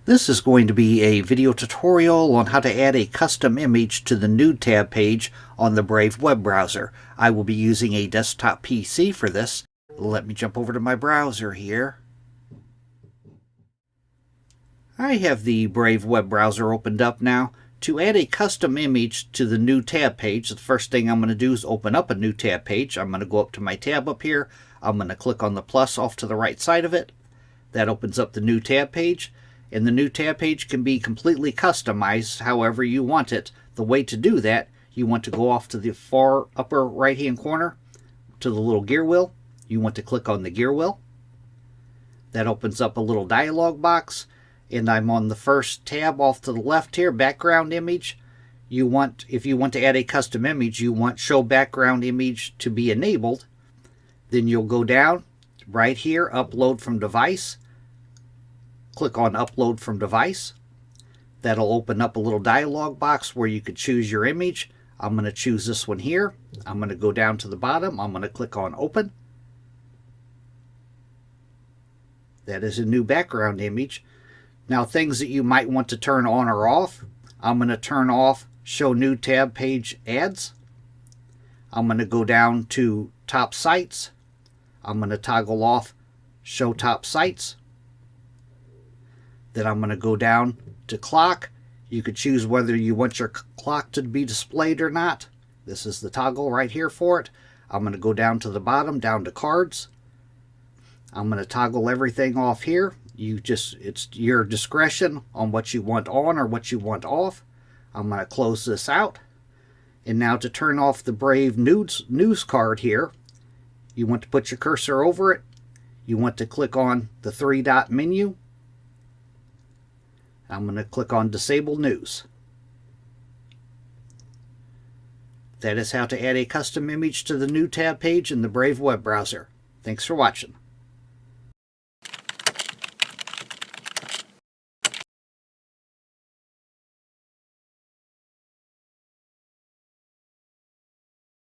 This is going to be a video tutorial on how to add a custom image to the New tab page on the Brave web browser. I will be using a desktop PC for this. Let me jump over to my browser here. I have the Brave web browser opened up now. To add a custom image to the New tab page, the first thing I'm going to do is open up a New tab page. I'm going to go up to my tab up here. I'm going to click on the plus off to the right side of it. That opens up the New tab page. And the New tab page can be completely customized however you want it. The way to do that, you want to go off to the far upper right hand corner to the little gear wheel. You want to click on the gear wheel. That opens up a little dialog box, and I'm on the first tab off to the left here, background image. If you want to add a custom image, you want show background image to be enabled. Then you'll go down right here, upload from device. Click on Upload from Device. That'll open up a little dialog box where you could choose your image. I'm going to choose this one here. I'm going to go down to the bottom. I'm going to click on Open. That is a new background image. Now, things that you might want to turn on or off. I'm going to turn off Show New Tab Page Ads. I'm going to go down to Top Sites. I'm going to toggle off Show Top Sites. Then I'm going to go down to clock. You could choose whether you want your clock to be displayed or not. This is the toggle right here for it. I'm going to go down to the bottom, down to cards. I'm going to toggle everything off here. It's your discretion on what you want on or what you want off. I'm going to close this out. And now to turn off the Brave news card here, you want to put your cursor over it. You want to click on the three-dot menu. I'm going to click on Disable News. That is how to add a custom image to the New tab page in the Brave web browser. Thanks for watching.